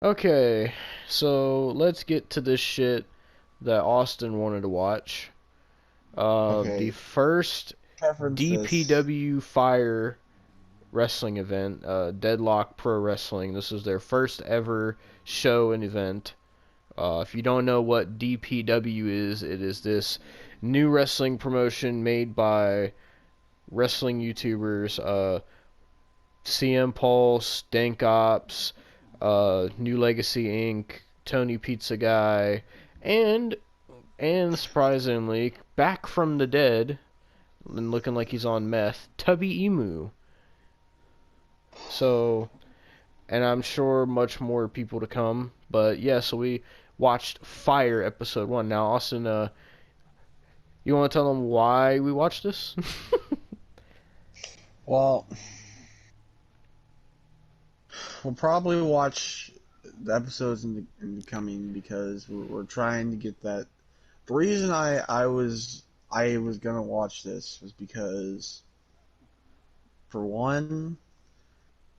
Okay, so let's get to this shit that Austin wanted to watch. The Okay, first preference this. DPW Fire wrestling event, Deadlock Pro Wrestling. This is their first ever show and event. If you don't know what DPW is, it is this new wrestling promotion made by wrestling YouTubers, CM Pulse, Dank Ops, New Legacy Inc., Tony Pizza Guy, and surprisingly, back from the dead and looking like he's on meth, Tubby Emu. So, and I'm sure much more people to come. But yeah, so we watched Fire episode 1. Now, Austin, you want to tell them why we watched this? Well, we'll probably watch the episodes in the coming because we're trying to get that. The reason I was gonna watch this was because for one,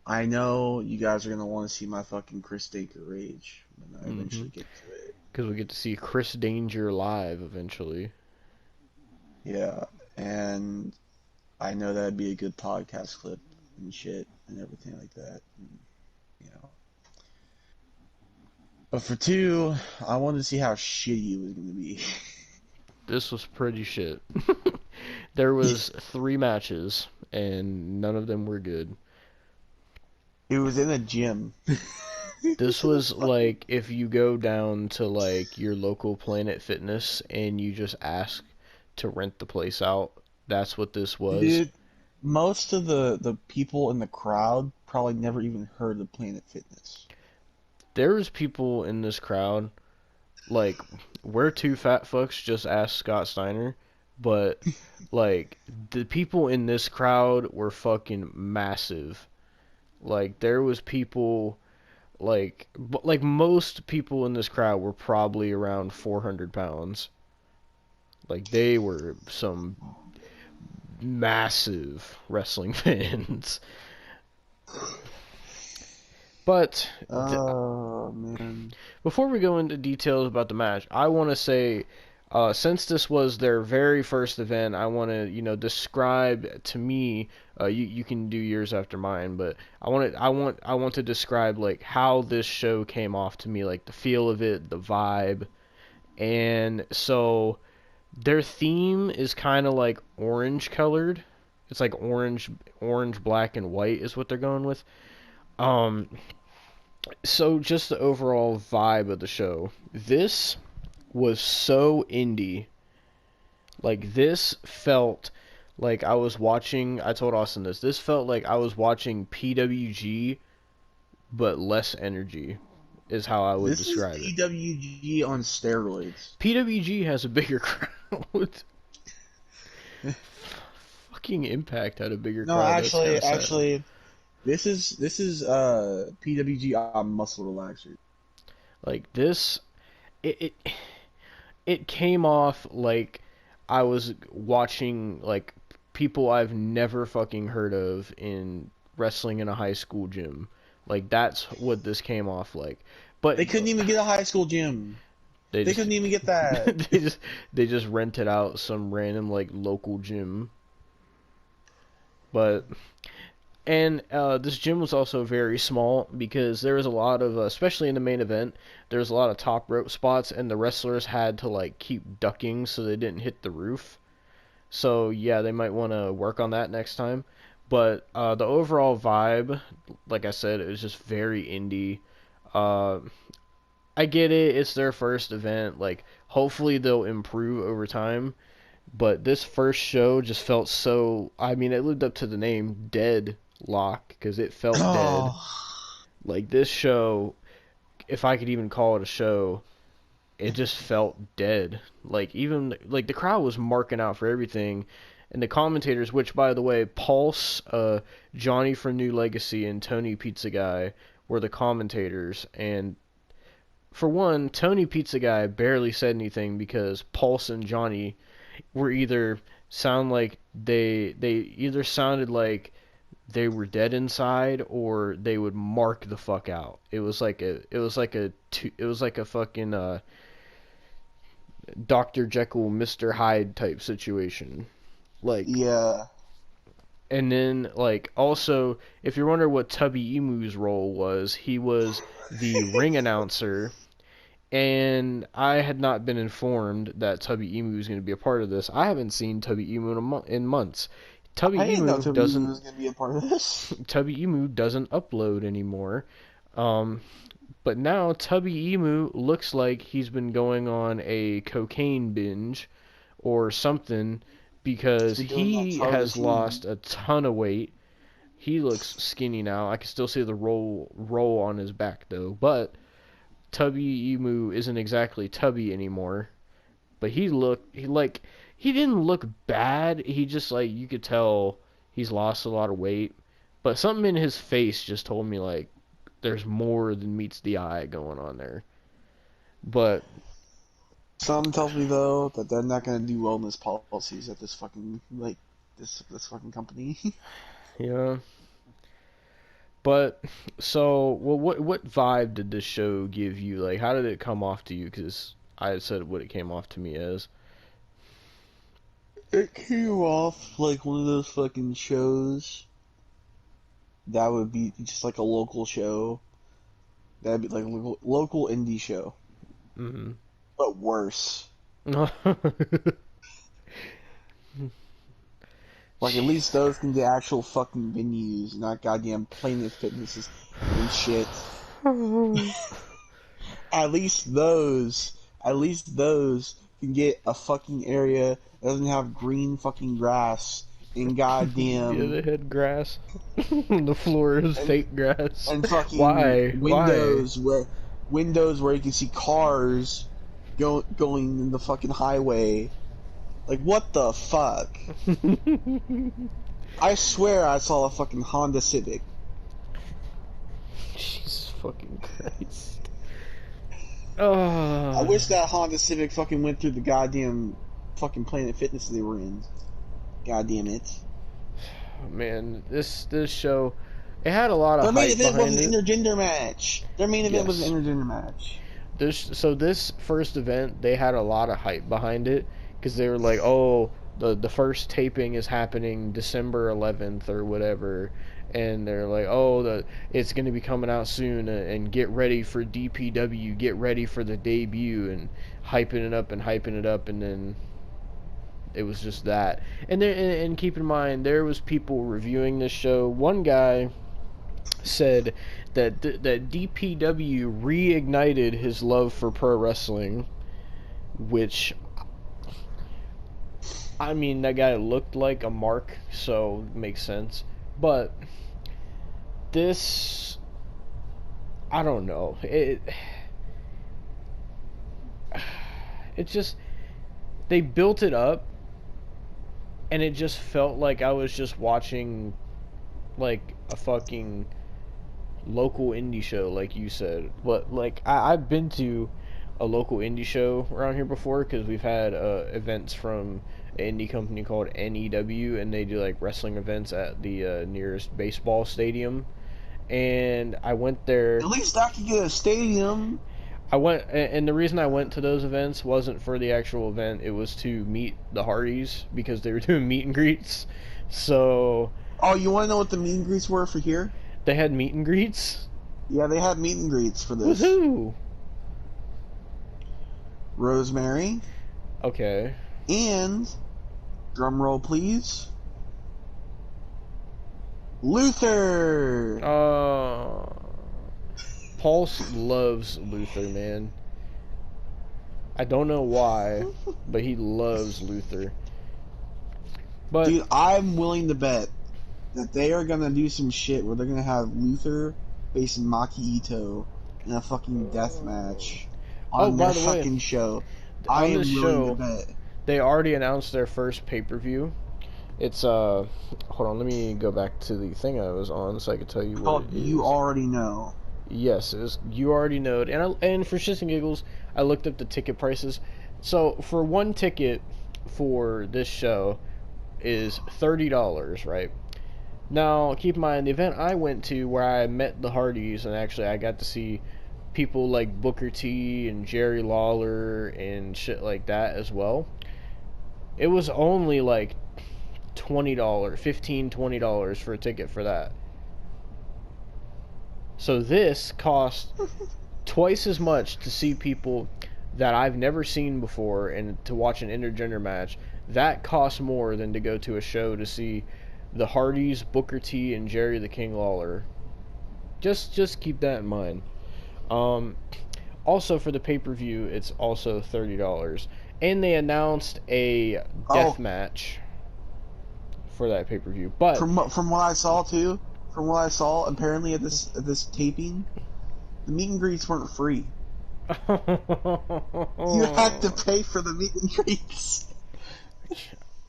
I know you guys are gonna want to see my fucking Chris Daker rage when I Mm-hmm. eventually get to it. Because we get to see Chris Danger live eventually. Yeah, and I know that'd be a good podcast clip and shit and everything like that. And, you know. But for two, I wanted to see how shitty it was gonna be. This was pretty shit. There was 3 matches, and none of them were good. It was in a gym. This was like if you go down to like your local Planet Fitness and you just ask to rent the place out. That's what this was. Dude, most of the people in the crowd probably never even heard of Planet Fitness. There was people in this crowd like we're two fat fucks just asked Scott Steiner, but like the people in this crowd were fucking massive. Like there was people like most people in this crowd were probably around 400 pounds. Like they were some massive wrestling fans. But Oh man. before we go into details about the match, I want to say, since this was their very first event, I want to describe to me. You can do yours after mine, but I want to describe like how this show came off to me, like the feel of it, the vibe, and so their theme is kind of like orange colored. It's like orange, black, and white is what they're going with. Um, so just the overall vibe of the show. This was so indie. Like this felt like I was watching. I told Austin this. This felt like I was watching PWG, but less energy. Is how I would This is describe it. PWG on steroids. PWG has a bigger crowd. Fucking Impact had a bigger No, crowd. That's kind actually, of sad. actually, this is PWG on muscle relaxer. Like this, it it came off like I was watching like people I've never fucking heard of in wrestling in a high school gym. Like that's what this came off like. But They couldn't even get a high school gym. they They just couldn't even get that. they just they just rented out some random like local gym. But and this gym was also very small because there was a lot of, especially in the main event, there was a lot of top rope spots, and the wrestlers had to like keep ducking so they didn't hit the roof. So yeah, they might want to work on that next time. But the overall vibe, like I said, it was just very indie. Uh, I get it; it's their first event. Like, hopefully they'll improve over time. But this first show just felt so. I mean, it lived up to the name, Dead Lock, because it felt dead. Oh, Like this show, if I could even call it a show, it just felt dead. Like even like the crowd was marking out for everything, and the commentators, which by the way, Pulse, Johnny from New Legacy, and Tony Pizza Guy were the commentators. And for one, Tony Pizza Guy barely said anything because Pulse and Johnny were either sound like they either sounded like they were dead inside or they would mark the fuck out. It was like a fucking Dr. Jekyll, Mr. Hyde type situation. Like, Yeah. and then like also, if you're wondering what Tubby Emu's role was, he was the ring announcer. And I had not been informed that Tubby Emu was going to be a part of this. I haven't seen Tubby Emu in months. I Tubby didn't know Emu Toby doesn't was going to be a part of this. Tubby Emu doesn't upload anymore. Um, but now Tubby Emu looks like he's been going on a cocaine binge or something because He's been doing that he has Charlie lost Sheen. a ton of weight. He looks skinny now. I can still see the roll on his back though, but Tubby Emu isn't exactly Tubby anymore. But he didn't look bad. He just like you could tell he's lost a lot of weight. But something in his face just told me like there's more than meets the eye going on there. But Some tells me though that they're not going to do wellness policies at this fucking this fucking company. yeah. But so well, what vibe did this show give you? Like, how did it come off to you? Because I had said what it came off to me as. It came off like one of those fucking shows that would be just like a local show. That'd be like a local indie show, Mm-hmm. but worse. Like at least those can get actual fucking venues, not goddamn Planet Fitnesses and shit. At least those can get a fucking area that doesn't have green fucking grass and Yeah, goddamn they had grass. The floor is and, fake grass. and fucking Why? Why? windows where you can see cars going in the fucking highway. Like what the fuck? I swear I saw a fucking Honda Civic. Jesus fucking Christ. I Oh, wish that Honda Civic fucking went through the goddamn fucking Planet Fitness they were in. God damn it. man, this show, it had a lot of Their main hype event was behind an it. intergender match. Their main event was Yes. an intergender match. This first event, they had a lot of hype behind it because they were like, oh, the first taping is happening December 11th or whatever, and they're like, oh, it's going to be coming out soon, and get ready for DPW, get ready for the debut, and hyping it up, and then it was just that. And keep in mind, there was people reviewing this show. One guy said that DPW reignited his love for pro wrestling, which, I mean, that guy looked like a mark, so it makes sense. But this, I don't know. It just, they built it up, and it just felt like I was just watching like a fucking local indie show, like you said. But like I've been to a local indie show around here before because we've had events from an indie company called NEW, and they do like wrestling events at the nearest baseball stadium. And I went there. At least I could get a stadium. I went, and the reason I went to those events wasn't for the actual event. It was to meet the Hardys because they were doing meet and greets. So Oh, you want to know what the meet and greets were for here? they had meet and greets. Yeah, they had meet and greets for With this. who? Rosemary Okay. and, drum roll please, Luther. Pulse loves Luther, man. I don't know why, but he loves Luther. But Dude, I'm willing to bet that they are gonna do some shit where they're gonna have Luther facing Maki Ito in a fucking death match on by their the way, fucking show. I on am this willing show, to bet. they already announced their first pay-per-view. It's hold on, let me go back to the thing I was on so I could tell you what Called it is. You Already Know. Yes, it was You Already Know. And for shits and giggles, I looked up the ticket prices. So for one ticket for this show is $30, right? Now, keep in mind, the event I went to where I met the Hardys, and actually I got to see people like Booker T and Jerry Lawler and shit like that as well. It was only like $20, $15, $20 for a ticket for that. So this cost twice as much to see people that I've never seen before and to watch an intergender match. That costs more than to go to a show to see the Hardys, Booker T, and Jerry the King Lawler. Just keep that in mind. Um, Also for the pay-per-view, it's also $30, and they announced a death Oh, match for that pay-per-view. But from what I saw too, from what I saw, apparently at this taping, the meet and greets weren't free. You had to pay for the meet and greets.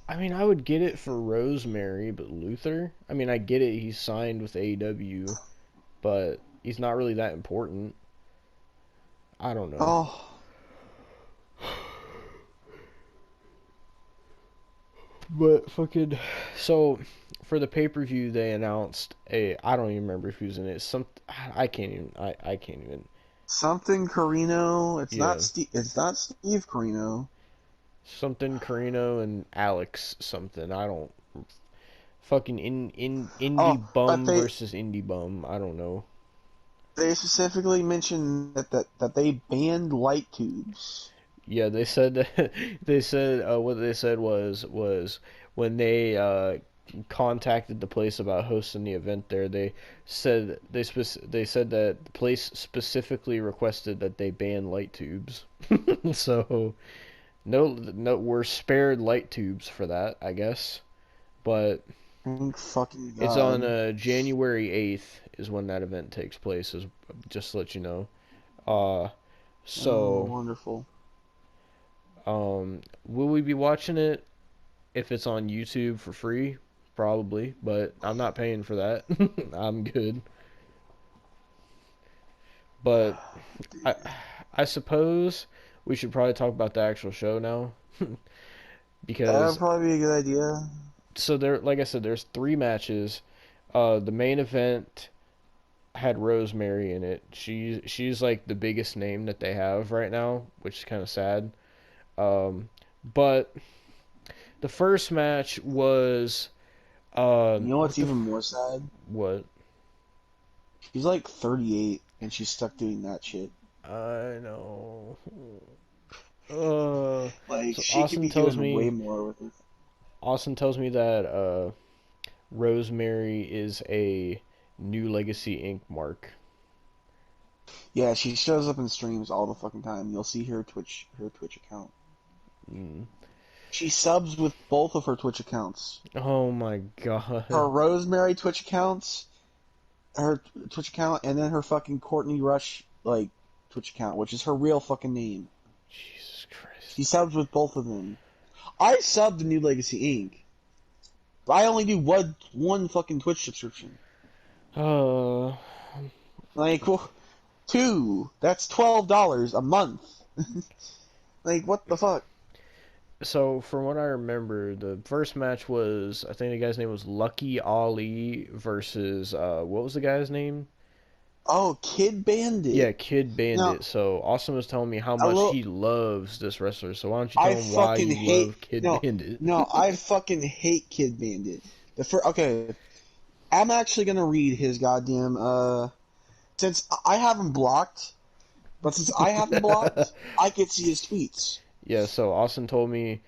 I mean, I would get it for Rosemary, but Luther? I mean, I get it, he's signed with AEW, but he's not really that important. I don't know. Oh, But fucking so for the pay-per-view they announced a I don't even remember who's in it. I can't even. something Carino. It's not Yeah. Steve. It's not Steve Carino. Something Carino and Alex something. I don't fucking in indie Oh, but bum they versus indie bum. I don't know. they specifically mentioned that they banned light tubes. Yeah, they said that they said what they said was when they contacted the place about hosting the event there, they said that the place specifically requested that they ban light tubes. So no, we're spared light tubes for that, I guess. But Thank fucking it's on God. January 8th is when that event takes place. Is just to let you know. Uh, Oh, so wonderful. will we be watching it if it's on YouTube for free? Probably, but I'm not paying for that. I'm good. But I I suppose we should probably talk about the actual show now That would because probably be a good idea. so there like I said there's three matches. The main event had Rosemary in it. She's like the biggest name that they have right now, which is kind of sad. But the first match was You know what what's the even more sad? what She's like 38 and she's stuck doing that shit. I know. Like So she could be doing way more with it. Austin tells me that Rosemary is a New Legacy Inc. mark. Yeah, she shows up in streams all the fucking time. You'll see her Twitch account. Mm. She subs with both of her Twitch accounts. Oh my Her god. Rosemary Twitch accounts, her Twitch account, and then her fucking Courtney Rush like Twitch account, which is her real fucking name. Jesus She Christ. subs with both of them. I subbed to New Legacy Inc. But I only do one fucking Twitch subscription. Uh, Like, well, two. That's $12 a month. Like, what the fuck? so from what I remember, the first match was I think the guy's name was Lucky Ali versus what was the guy's name? Oh, Kid Yeah, Bandit. Kid Now, Bandit. So Austin was telling me how a much little. he loves this wrestler. So why don't you I tell him why fucking you hate. love Kid No, Bandit? no, I fucking hate Kid Bandit. Okay, I'm actually gonna read his goddamn. Since I have him blocked, but since I have him blocked, I can see his tweets. Yeah, so Austin told me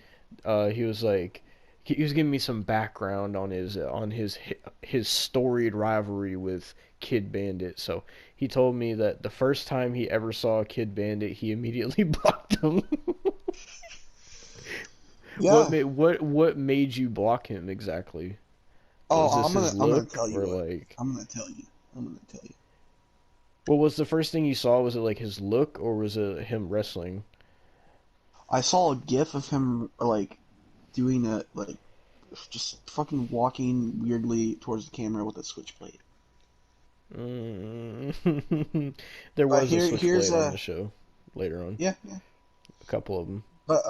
he was like he was giving me some background on his storied rivalry with Kid Bandit. So he told me that the first time he ever saw Kid Bandit, he immediately blocked him. Yeah. What made you block him exactly? Oh, Was this his I'm gonna look tell you or what. like I'm gonna tell you. I'm gonna tell you. what was the first thing you saw? Was it like his look or was it him wrestling? I saw a GIF of him like doing a like just fucking walking weirdly towards the camera with a switchblade. Mm. There But was a here's switchblade on a the show later on. yeah, yeah. A couple of them. But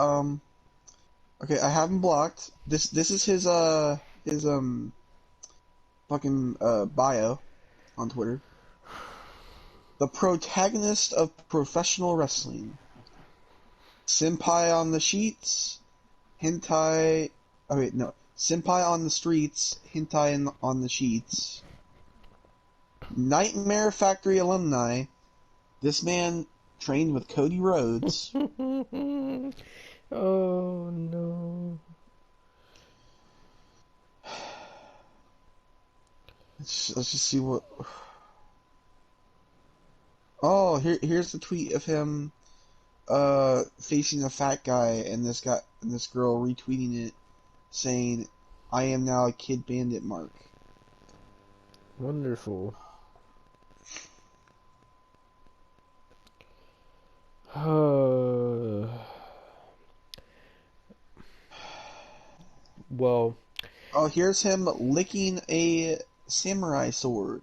okay, I have him blocked. This is his fucking bio on Twitter. The protagonist of professional wrestling. Senpai on the sheets, hentai. Oh wait, no. Senpai on the streets, on the sheets. Nightmare Factory alumni. This man trained with Cody Rhodes. Oh no. Let's just see what. Oh, here's the tweet of him facing a fat guy, and this girl retweeting it, saying, "I am now a Kid Bandit mark." Wonderful. Well, Oh, here's him licking a samurai sword.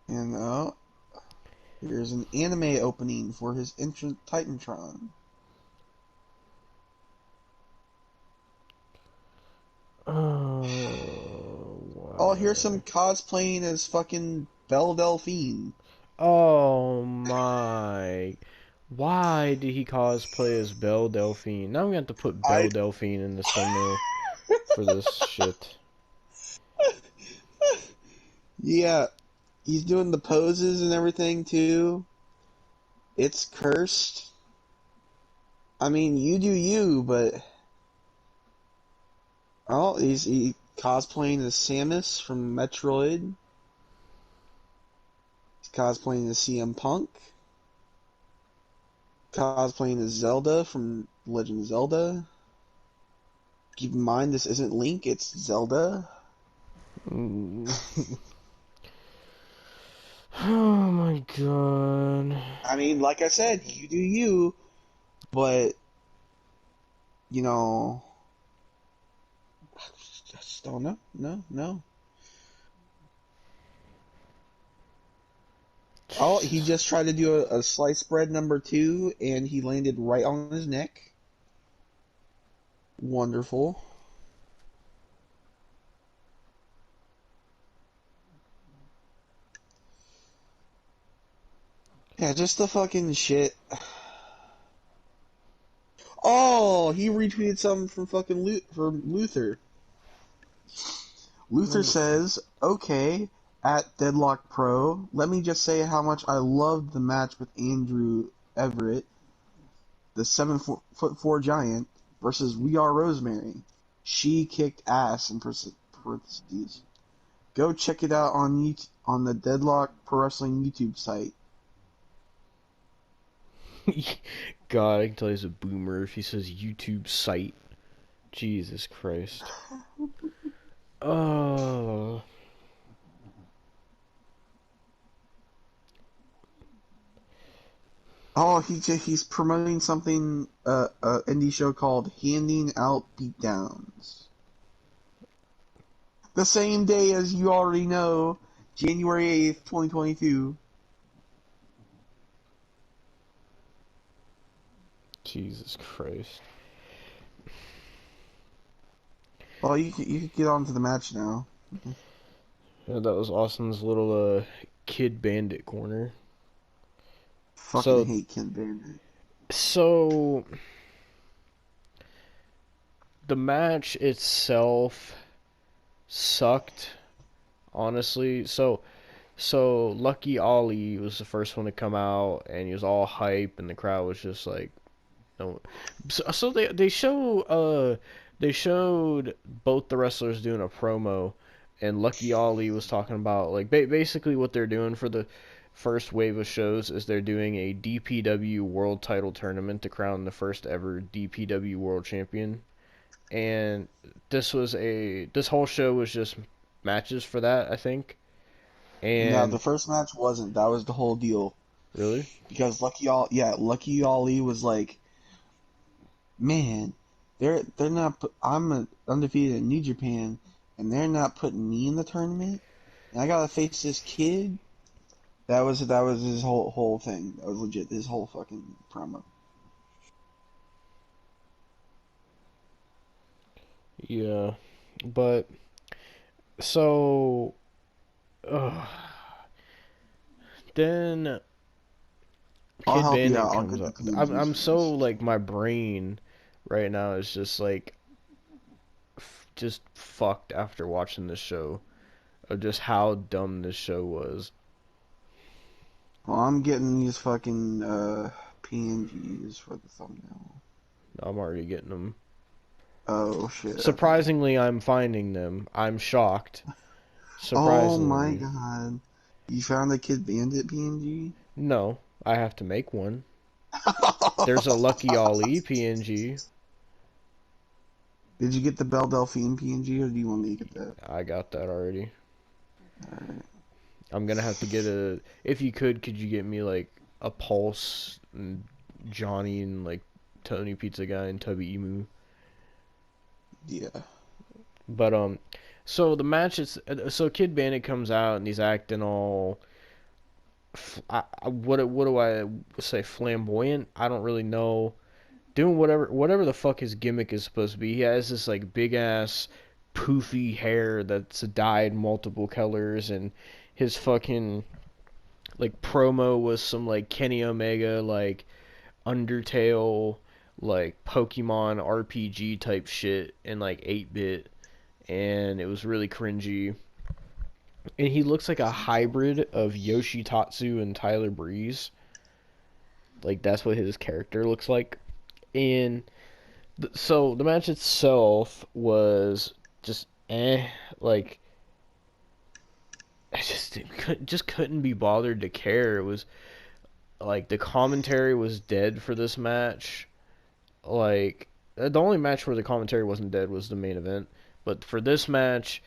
And here's an anime opening for his entrant Titantron. Oh, here's some why? cosplaying as fucking Belle Delphine. Oh my. Why did he cosplay as Belle Delphine? Now I'm gonna have to put I Belle Delphine in this thumbnail for this shit. Yeah, he's doing the poses and everything too. It's cursed. I mean, you do you, but oh, he cosplaying as Samus from Metroid. He's cosplaying as CM Punk. Cosplaying as Zelda from Legend of Zelda. Keep in mind, this isn't Link, it's Zelda. Mm. Oh my god. I mean, like I said, you do you, but, you know, I just don't know. No. Oh, he Jesus. just tried to do a sliced bread number 2, and he landed right on his neck. Wonderful. Yeah, just the fucking shit. Oh, he retweeted something from fucking from Luther. Luther Wonderful. says, "Okay, at Deadlock Pro, let me just say how much I loved the match with Andrew Everett, the 7'4" giant, versus We Are Rosemary. She kicked ass in parentheses. Go check it out on on the Deadlock Pro Wrestling YouTube site." God, I can tell he's a boomer if he says YouTube site. Jesus Christ. Oh. Oh, he's promoting something, indie show called Handing Out Beatdowns. The same day as you already know, January 8th, 2022. Jesus Christ. Well, you could get on to the match now. Yeah, that was Austin's little kid bandit corner. Fucking So hate Ken Bandit. so the match itself sucked, honestly. So Lucky Ollie was the first one to come out, and he was all hype, and the crowd was just like, no. So they showed both the wrestlers doing a promo, and Lucky Ollie was talking about like basically what they're doing for the first wave of shows is they're doing a DPW World Title Tournament to crown the first ever DPW World Champion, and this whole show was just matches for that, I think. No, And the first match wasn't. That was the whole deal. really, Because Lucky Ollie was like, man, they're not. I'm undefeated in New Japan, and they're not putting me in the tournament, and I gotta face this kid. That was his whole thing. That was legit. His whole fucking promo. yeah, but So, uh, then I'll Kid help you Bandit out. I'll comes get the up. PNGs I'm for this. so like my brain right now is just like just fucked after watching this show of just how dumb this show was. Well, I'm getting these fucking PNGs for the thumbnail. I'm already getting them. Oh shit. Okay. Surprisingly, I'm finding them. I'm shocked. Oh my Surprisingly, god. You found the Kid Bandit PNG? no, I have to make one. There's a Lucky Ollie PNG. Did you get the Belle Delphine PNG or do you want me to get that? I got that already. Alright. I'm gonna have to get a. If you could you get me like a Pulse and Johnny and like Tony Pizza Guy and Tubby Emu? Yeah. But so the match is so Kid Bandit comes out and he's acting all. What do I say? Flamboyant? I don't really know. Doing whatever the fuck his gimmick is supposed to be. He has this like big ass poofy hair that's dyed multiple colors, and his fucking like promo was some like Kenny Omega like Undertale like Pokemon RPG type shit in like 8-bit, and it was really cringy. And he looks like a hybrid of Yoshitatsu and Tyler Breeze. Like that's what his character looks like. And so the match itself was just like I just couldn't be bothered to care. It was like the commentary was dead for this match. Like the only match where the commentary wasn't dead was the main event, but for this match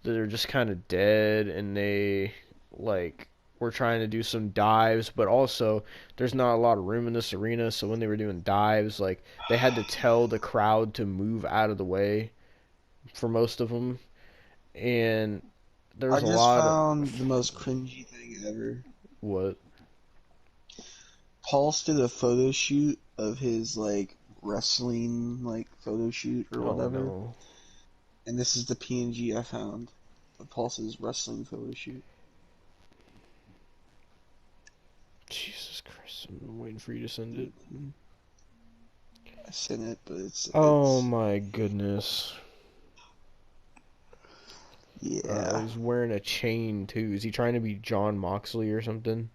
they're just kind of dead, and they like were trying to do some dives, but also there's not a lot of room in this arena, so when they were doing dives, like they had to tell the crowd to move out of the way for most of them, and there I was a just lot of found the most cringy thing ever. what? Pulse did a photo shoot of his like wrestling like photo shoot or Oh whatever, no. and this is the PNG I found of Pulse's wrestling photo shoot. Jesus Christ, I'm waiting for you to send it. I sent it, but Oh it's my goodness. yeah. He's wearing a chain too. Is he trying to be John Moxley or something?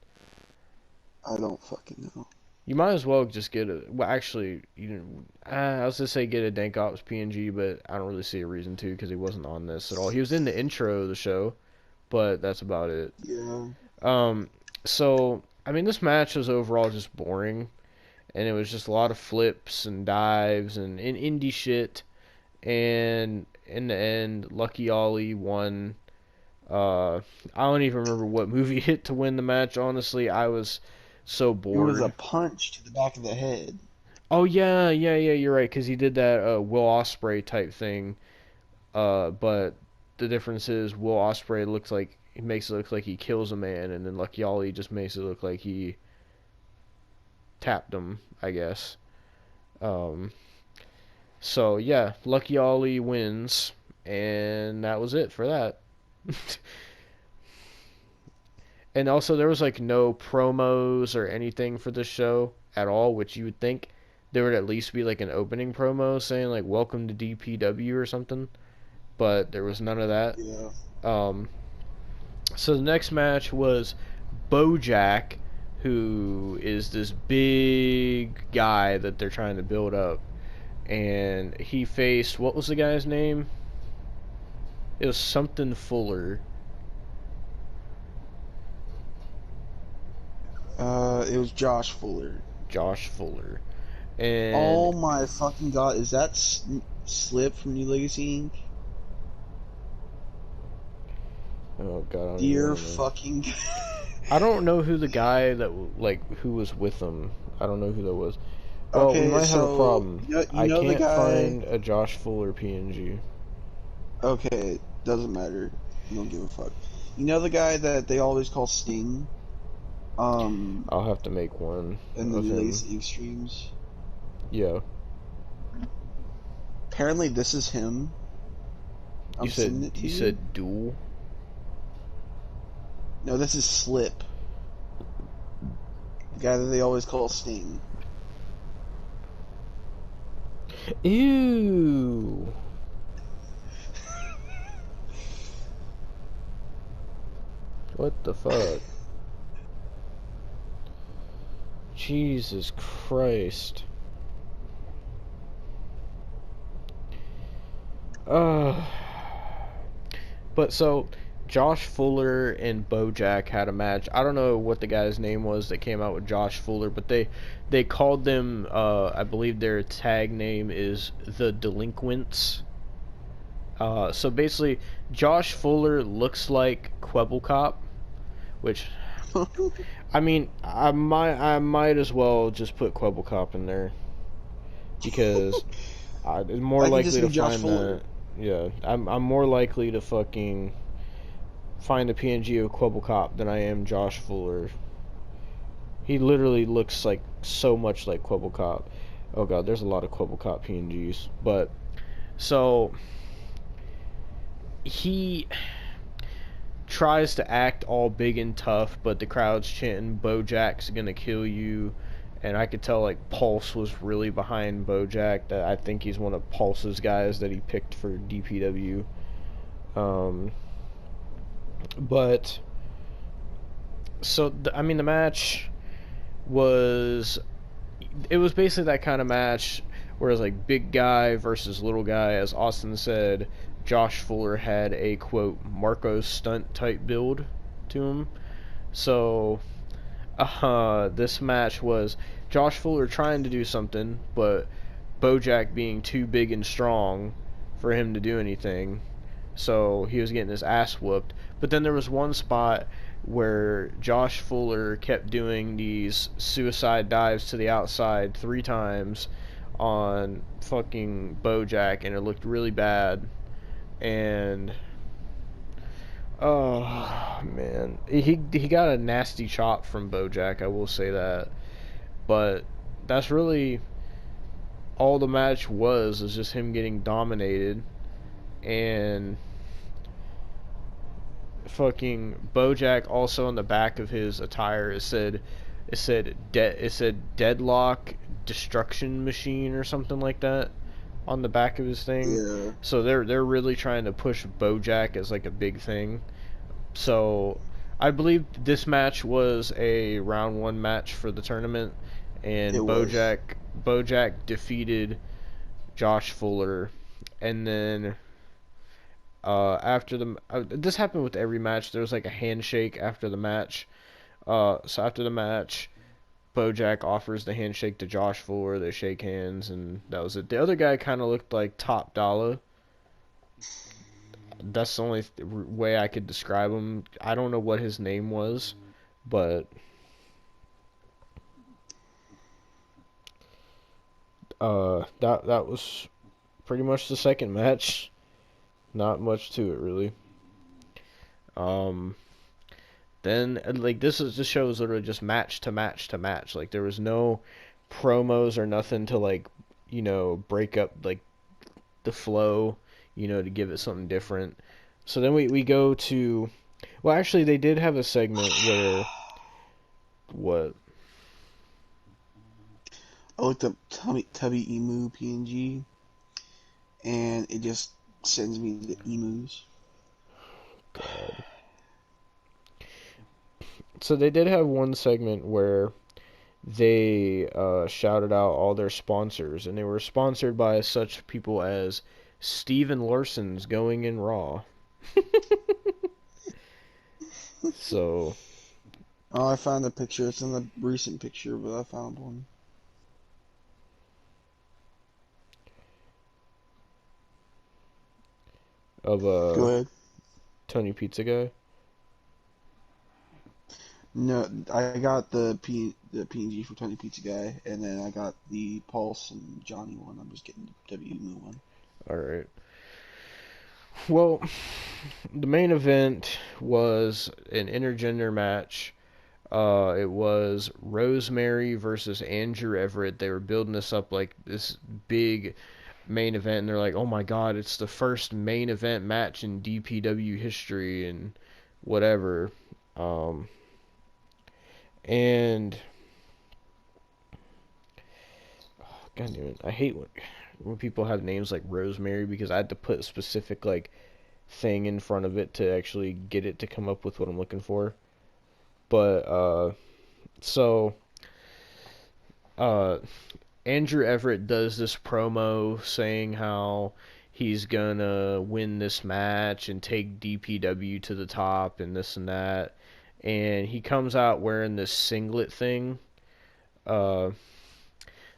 I don't fucking know. You might as well just get a. Well, actually, you didn't. I was gonna say get a Dank Ops PNG, but I don't really see a reason to because he wasn't on this at all. He was in the intro of the show, but that's about it. Yeah. Um, so I mean, this match was overall just boring, and it was just a lot of flips and dives and in indie shit. And in the end, Lucky Ollie won. I don't even remember what movie hit to win the match. Honestly, I was so It was a bored. punch to the back of the head. Oh yeah. You're right, because he did that Will Ospreay type thing. But the difference is Will Ospreay looks like he makes it look like he kills a man, and then Lucky Ollie just makes it look like he tapped him, I guess. Um, so yeah, Lucky Ollie wins, and that was it for that. And also, there was like no promos or anything for this show at all, which you would think there would at least be like an opening promo saying like "Welcome to DPW" or something, but there was none of that. Yeah. Um, so the next match was Bojack, who is this big guy that they're trying to build up, and he faced what was the guy's name? It was something Fuller. It was Josh Fuller. Josh Fuller. And Oh my fucking god, is that Slip from New Legacy Inc? oh god, I don't even Dear want to know. fucking. I don't know who the guy that like who was with him. I don't know who that was. Well, we Okay, might have a so problem. you I know the can't guy. find a Josh Fuller PNG. Okay, doesn't matter. You don't give a fuck. You know the guy that they always call Sting? I'll have to make one In the of New him. Legacy Inc streams. Yeah. Apparently, this is him. I'm sending it to you you. said duel. No, this is Slip, the guy that they always call Sting. Ew. What the fuck? Jesus Christ. Uh, but so Josh Fuller and Bojack had a match. I don't know what the guy's name was that came out with Josh Fuller, but they called them I believe their tag name is the Delinquents. So basically Josh Fuller looks like Quebblecop, which I mean I might as well just put Quebblecop in there because I'm more I can just likely to be Josh find Fuller. that. Yeah, I'm more likely to fucking find a PNG of Quebblecop than I am Josh Fuller. He literally looks like so much like Quebblecop. Oh god, there's a lot of Quebblecop PNGs. But so he tries to act all big and tough, but the crowd's chanting Bojack's gonna kill you. And I could tell like Pulse was really behind Bojack. That I think he's one of Pulse's guys that he picked for DPW. Um, but so I mean the match was it was basically that kind of match where it's like big guy versus little guy. As Austin said, Josh Fuller had a quote Marco Stunt type build to him. So this match was Josh Fuller trying to do something, but Bojack being too big and strong for him to do anything. So he was getting his ass whooped. But then there was one spot where Josh Fuller kept doing these suicide dives to the outside 3 times on fucking Bojack, and it looked really bad. And oh man, he got a nasty chop from Bojack, I will say that. But that's really all the match was is just him getting dominated. And fucking Bojack also on the back of his attire it said deadlock destruction machine or something like that on the back of his thing. Yeah. So they're really trying to push Bojack as like a big thing. So I believe this match was a round 1 match for the tournament, It and was. Bojack defeated Josh Fuller. And then after the this happened with every match. There was like a handshake after the match. So after the match, Bojack offers the handshake to Josh Fuller. They shake hands, and that was it. The other guy kind of looked like Top Dollar. That's the only way I could describe him. I don't know what his name was, but that was pretty much the second match. Not much to it really. Um, then like this show was literally just match to match to match. Like there was no promos or nothing to like break up like the flow, to give it something different. So then we go to well actually they did have a segment where what I looked up Tubby Emu PNG, and it just sends me the emus. God. So they did have one segment where they shouted out all their sponsors, and they were sponsored by such people as Steven Larson's Going in Raw. So, Oh, I found a picture. It's in the recent picture, but I found one. of Go ahead. Tony Pizza Guy. No, I got the PNG for Tony Pizza Guy, and then I got the Pulse and Johnny one. I'm just getting the WMU one. All right. Well, the main event was an intergender match. It was Rosemary versus Andrew Everett. They were building this up like this big. main event, and they're like, oh my god, it's the first main event match in DPW history and whatever. Um, and God damn it, I hate when people have names like Rosemary because I had to put a specific like thing in front of it to actually get it to come up with what I'm looking for. But so uh, Andrew Everett does this promo saying how he's gonna win this match and take DPW to the top and this and that. And he comes out wearing this singlet thing. Uh,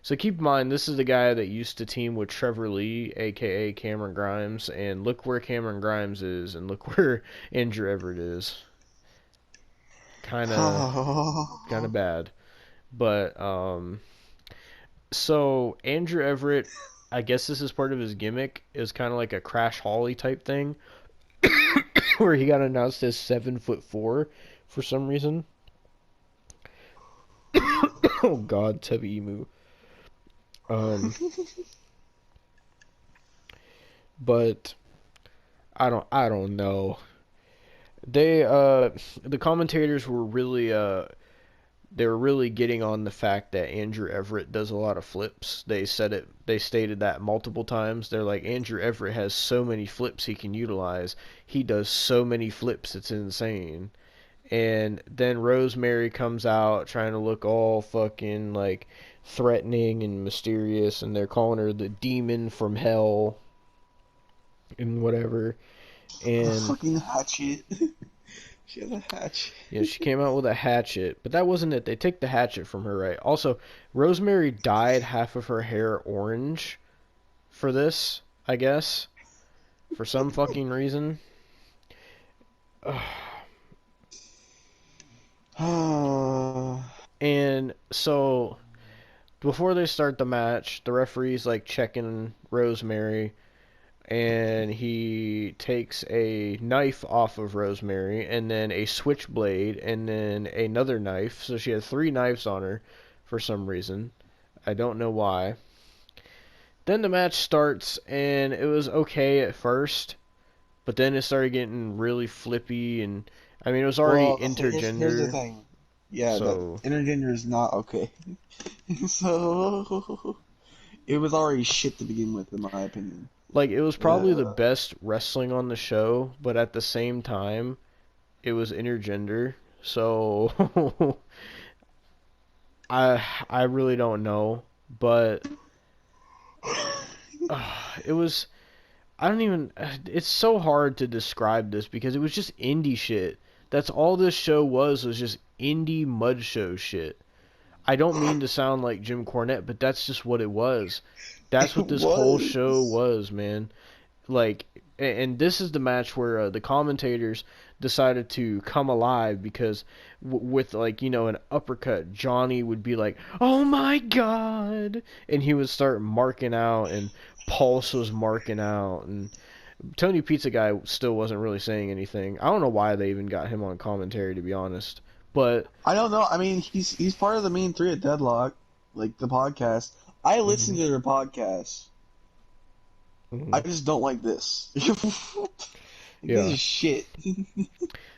so keep in mind, this is the guy that used to team with Trevor Lee, aka Cameron Grimes. And look where Cameron Grimes is, and look where Andrew Everett is. Kind of bad. But so Andrew Everett, I guess this is part of his gimmick, is kind of like a Crash Holly type thing, where he got announced as 7'4" for some reason. Oh God, Tubby Emu. Um, but I don't know. They the commentators were really they were really getting on the fact that Andrew Everett does a lot of flips. They stated that multiple times. They're like, Andrew Everett has so many flips he can utilize. He does so many flips, it's insane. And then Rosemary comes out trying to look all fucking like threatening and mysterious, and they're calling her the demon from hell and whatever. The And fucking hatchet. She has a hatchet. yeah, she came out with a hatchet, but that wasn't it. They take the hatchet from her, right? Also, Rosemary dyed half of her hair orange for this, I guess, for some fucking reason. And so before they start the match, the referee's like checking Rosemary, and he takes a knife off of Rosemary, and then a switchblade, and then another knife. So she had three knives on her for some reason. I don't know why. Then the match starts, and it was okay at first, but then it started getting really flippy, and I mean, it was already Well, here's the intergender, thing. Yeah, that so intergender is not okay. So it was already shit to begin with, in my opinion. like it was probably the Uh, best wrestling on the show, but at the same time, it was intergender, so I really don't know, but it was I don't even it's so hard to describe this because it was just indie shit. That's all this show was just indie mud show shit. I don't mean to sound like Jim Cornette, but that's just what it was. That's it what this whole show was. was, man. Like, and this is the match where the commentators decided to come alive because with like an uppercut, Johnny would be like, "Oh my god," and he would start marking out, and Pulse was marking out, and Tony Pizza Guy still wasn't really saying anything. I don't know why they even got him on commentary, to be honest. But I don't know. I mean, he's part of the main three at Deadlock, like the podcast. I listen mhm, to their podcast. I mhm. just don't like this. This Yeah. is shit.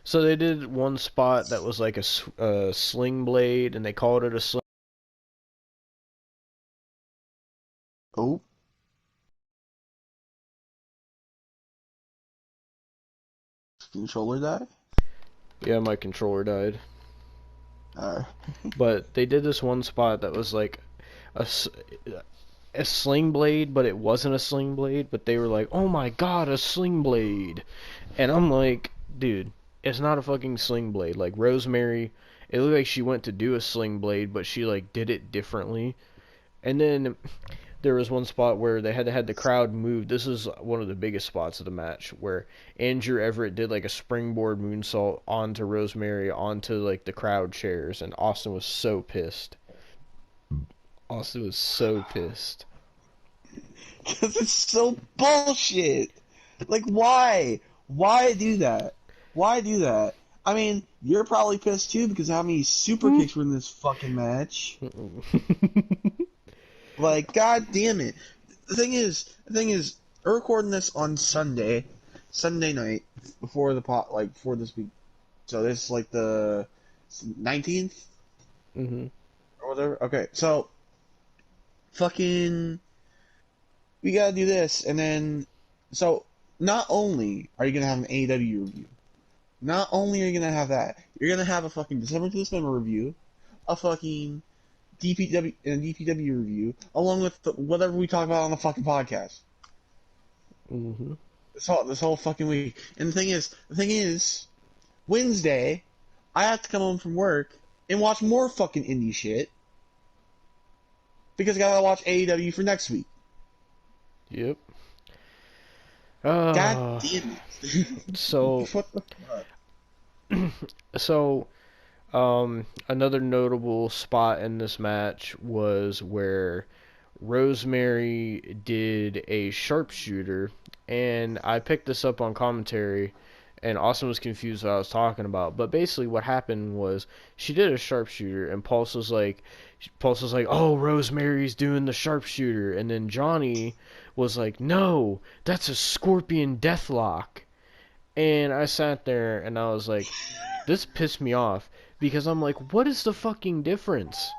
So they did one spot that was like a sling blade, and they called it a sling. Oh, controller die? Yeah, my controller died. Uh, But they did this one spot that was like a, a sling blade, but it wasn't a sling blade. But they were like, "Oh my god, a sling blade!" And I'm like, "Dude, it's not a fucking sling blade." Like Rosemary, it looked like she went to do a sling blade, but she like did it differently. And then there was one spot where they had the crowd move. This is one of the biggest spots of the match where Andrew Everett did like a springboard moonsault onto Rosemary onto like the crowd chairs, and Austin was so pissed. Austin was so pissed. Because it's so bullshit. Like, why? Why do that? Why do that? I mean, you're probably pissed too because of how many super kicks were in this fucking match. Like, god damn it. the thing is, we're recording this on Sunday night before this week. So this is like the 19th Mm-hmm. or whatever. Okay, so fucking, we gotta do this, and then so not only are you gonna have an AEW review, not only are you gonna have that, you're gonna have a fucking December to December review, a fucking DPW review, along with whatever we talk about on the fucking podcast. Mm-hmm. This whole fucking week. And the thing is, Wednesday, I have to come home from work and watch more fucking indie shit because I gotta watch AEW for next week. Yep. God Uh, damn it! so What the fuck? so another notable spot in this match was where Rosemary did a sharpshooter, and I picked this up on commentary, and Austin was confused what I was talking about. But basically, what happened was she did a sharpshooter, and Pulse was like, "Oh, Rosemary's doing the sharpshooter," and then Johnny was like, "No, that's a scorpion deathlock." And I sat there and I was like, this pissed me off because I'm like, what is the fucking difference?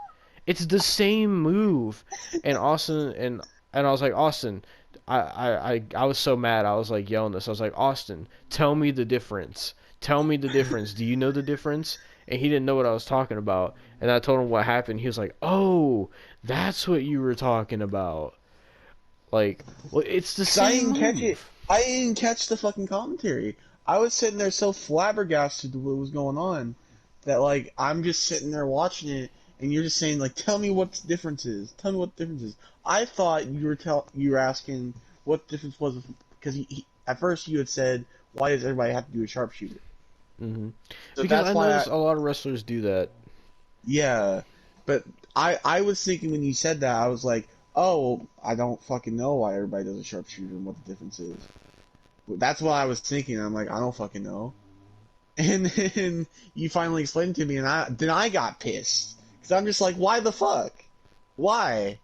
It's the same move. And and I was like, Austin, I was so mad. I was like yelling this. I was like, Austin, tell me the difference. Tell me the difference. Do you know the difference? And he didn't know what I was talking about. And I told him what happened. He was like, oh, that's what you were talking about. Like, well, it's the 'Cause I same didn't catch it. move. I didn't catch the fucking commentary. I was sitting there so flabbergasted with what was going on that like I'm just sitting there watching it, and you're just saying like, "Tell me what the difference is. Tell me what the difference is." I thought you were asking what the difference was because at first you had said, "Why does everybody have to do a sharpshooter?" hmm So Because that's I why noticed a lot of wrestlers do that. yeah. But I was thinking when you said that, I was like, "Oh, I don't fucking know why everybody does a sharpshooter and what the difference is." That's what I was thinking. I'm like, I don't fucking know. And then you finally explained it to me, and I got pissed because I'm just like, why the fuck? Why?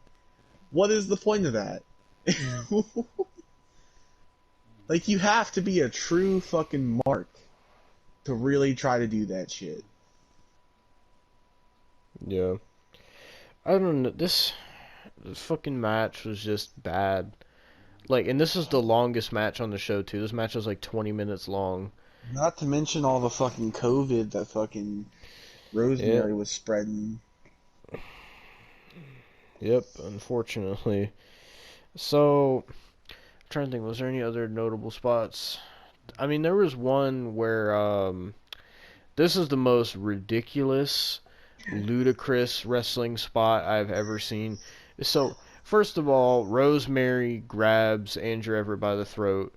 What is the point of that? Like, you have to be a true fucking mark to really try to do that shit. Yeah. I don't know. This fucking match was just bad. Like, and this is the longest match on the show too. This match was like 20 minutes long. Not to mention all the fucking COVID that fucking Yep. Rosemary was spreading. Yep. Unfortunately. So, I'm trying to think. Was there any other notable spots? I mean, there was one where this is the most ridiculous, ludicrous wrestling spot I've ever seen. So, first of all, Rosemary grabs Andrew Everett by the throat,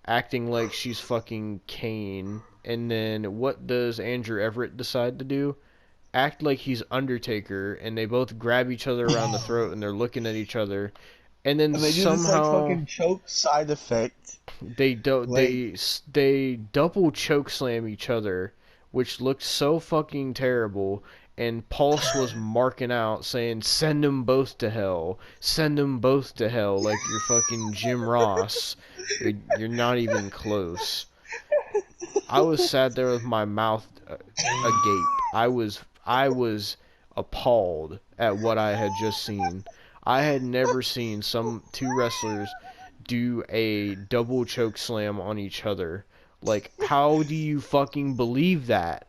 acting like she's fucking Kane. And then what does Andrew Everett decide to do? Act like he's Undertaker, and they both grab each other around the throat, and they're looking at each other. And then And they do this like somehow fucking choke side effect. they do Like, they double choke slam each other, which looked so fucking terrible. And Pulse was marking out saying, "Send them both to hell. Send them both to hell." Like you're fucking Jim Ross. You're not even close. I was sat there with my mouth agape. I was appalled at what I had just seen. I had never seen some two wrestlers do a double choke slam on each other. Like, how do you fucking believe that?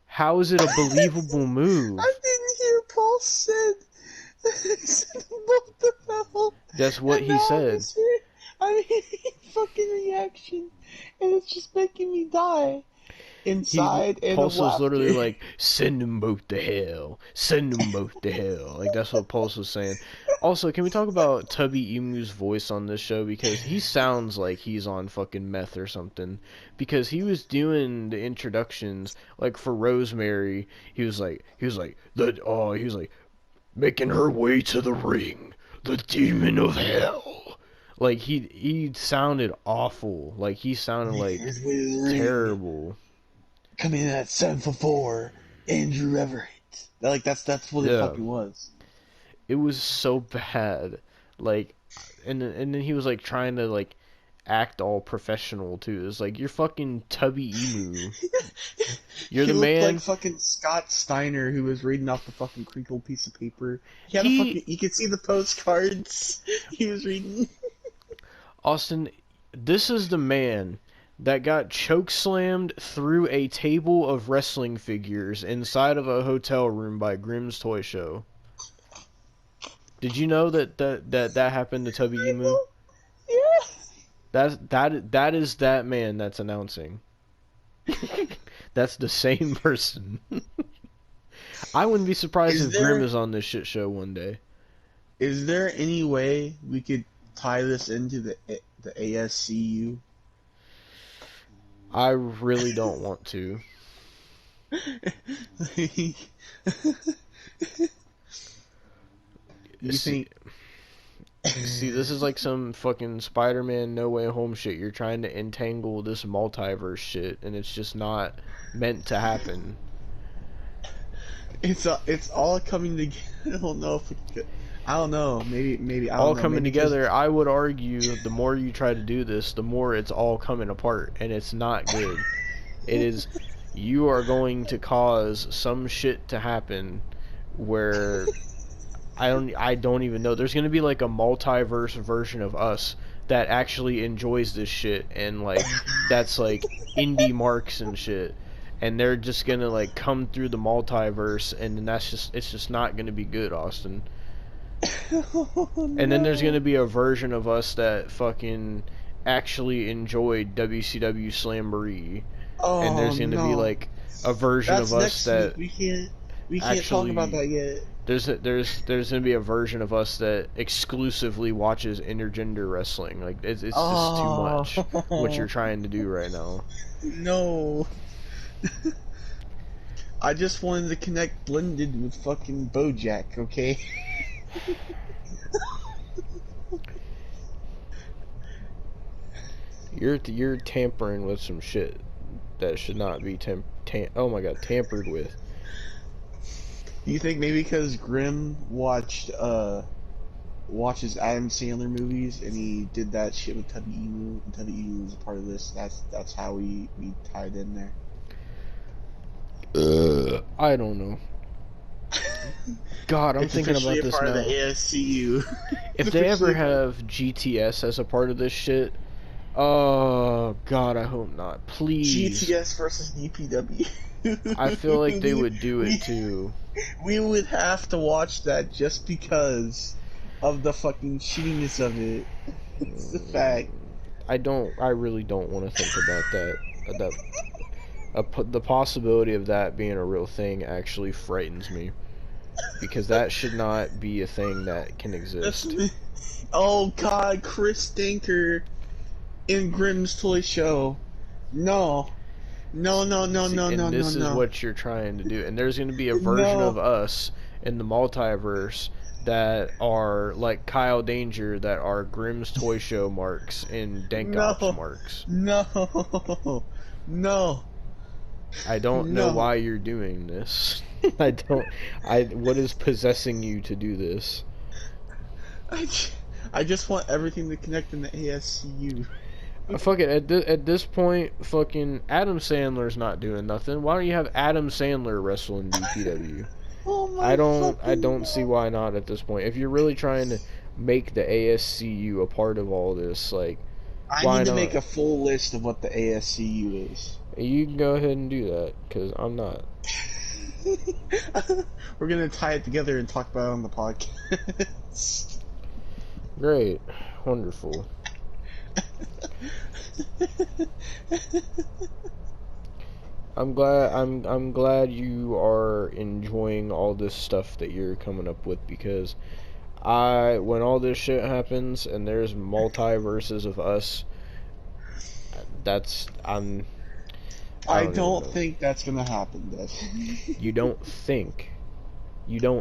How is it a believable I move? didn't hear Paul said, what the hell? That's what And he now said. I'm hearing fucking reaction, and it's just making me die He inside and of Pulse was literally laughter. like, "Send them both to hell. Send them both to hell." Like that's what Pulse was saying. Also, can we talk about Tubby Emu's voice on this show because he sounds like he's on fucking meth or something. Because he was doing the introductions like for Rosemary. He was like making her way to the ring, the demon of hell. Like he sounded awful. Like he sounded Making like his way to the ring, terrible. coming in at 7 for 4, Andrew Everett. Like that's what it Yeah. fucking was. It was so bad. Like and then he was like trying to like act all professional too. It's like you're fucking Tubby Emu. You're He the looked like man. fucking Scott Steiner who was reading off the fucking crinkle piece of paper. He had a He fucking. You could see the postcards he was reading. Austin, this is the man that got chokeslammed through a table of wrestling figures inside of a hotel room by Grimm's Toy Show. Did you know that happened to Tubby Emu? Yeah. That is that man that's announcing. That's the same person. I wouldn't be surprised if Grimm is on this shit show one day. Is there any way we could tie this into the ASCU? I really don't want to. You think? See, this is like some fucking Spider-Man No Way Home shit. You're trying to entangle this multiverse shit, and it's just not meant to happen. It's all coming together. I don't know if it could. I don't know. Maybe I don't All know. coming Maybe together. I would argue the more you try to do this, the more it's all coming apart, and it's not good. It is. You are going to cause some shit to happen where I don't even know. There's gonna be like a multiverse version of us that actually enjoys this shit, and like that's like indie marks and shit, and they're just gonna like come through the multiverse, and then it's just not gonna be good, Austin. Oh, And then there's no. gonna be a version of us that fucking actually enjoyed WCW Slamboree, and Oh there's gonna be no. like a version That's of us next that week. We can't talk about that yet. there's gonna be a version of us that exclusively watches intergender wrestling. Like it's just too Oh much what you're trying to do right now. no. I just wanted to connect Blended with fucking BoJack, okay? You're tampering with some shit that should not be oh my god, tampered with. You think maybe because Grimm watches Adam Sandler movies and he did that shit with Tubby Emu and Tubby Emu was a part of this, that's how we tied in there. I don't know. God, I'm It's thinking officially about a this part now. of the ASCU. If they ever have GTS as a part of this shit, oh God, I hope not. Please. GTS versus DPW. I feel like they would do it too. We would have to watch that just because of the fucking shittiness of it. It's the fact. I really don't want to think about the possibility of that being a real thing actually frightens me, because that should not be a thing that can exist. Oh God, Chris Dinker in Grimm's Toy Show. No. No. And this is what you're trying to do. And there's going to be a version of us in the multiverse that are like Kyle Danger, that are Grimm's Toy Show marks and Dank Ops marks. No. I don't know why you're doing this. What is possessing you to do this? I just want everything to connect in the ASCU. Fuck it, at this point, fucking Adam Sandler's not doing nothing. Why don't you have Adam Sandler wrestle in DPW? I don't see why not at this point. If you're really trying to make the ASCU a part of all this, like, I need to make a full list of what the ASCU is. You can go ahead and do that, because I'm not. We're gonna tie it together and talk about it on the podcast. Great. Wonderful. I'm glad you are enjoying all this stuff that you're coming up with, because when all this shit happens and there's multiverses of us, I don't think that's gonna happen, Dad. You don't think. The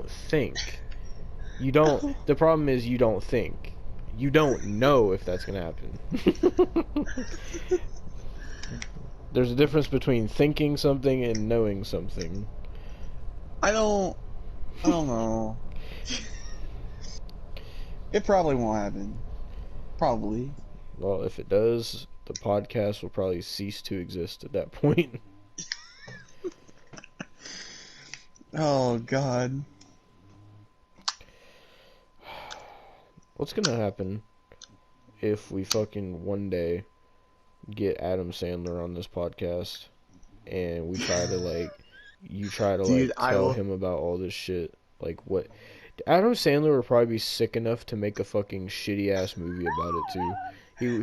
problem is you don't think. You don't know if that's gonna happen. There's a difference between thinking something and knowing something. I don't know. It probably won't happen. Probably. Well, if it does, the podcast will probably cease to exist at that point. Oh God. What's gonna happen if we fucking one day get Adam Sandler on this podcast and we try to you try to Dude, I tell will. him about all this shit? Like what? Adam Sandler would probably be sick enough to make a fucking shitty ass movie about it too.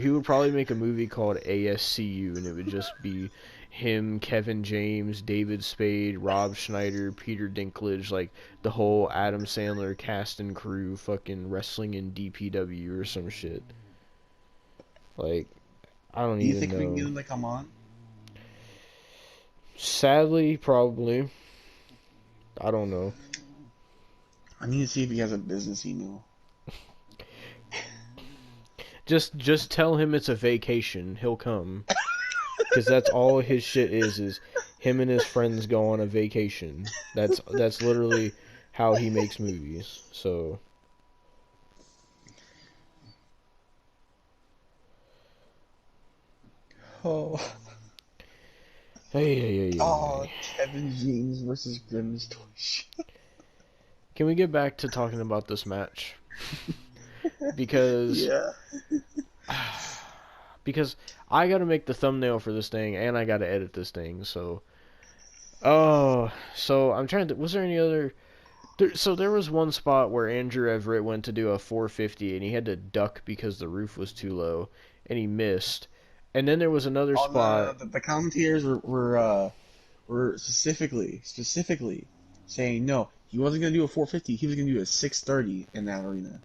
He would probably make a movie called ASCU, and it would just be him, Kevin James, David Spade, Rob Schneider, Peter Dinklage, like the whole Adam Sandler cast and crew fucking wrestling in DPW or some shit. Like, I don't Do you even think we can get know. him to come on? Sadly, probably. I don't know. I need to see if he has a business email. Just tell him it's a vacation. He'll come. Because that's all his shit is him and his friends go on a vacation. That's literally how he makes movies. So Oh. hey, hey, hey, hey, Oh, hey. Kevin James versus Grimm's Toy. Can we get back to talking about this match? Because Yeah. because I gotta make the thumbnail for this thing and I gotta edit this thing. So so I'm trying to. Was there any other? So there was one spot where Andrew Everett went to do a 450 and he had to duck because the roof was too low and he missed. And then there was another Oh no, no, spot. no. The commentators were specifically saying no. He wasn't gonna do a 450. He was gonna do a 630 in that arena.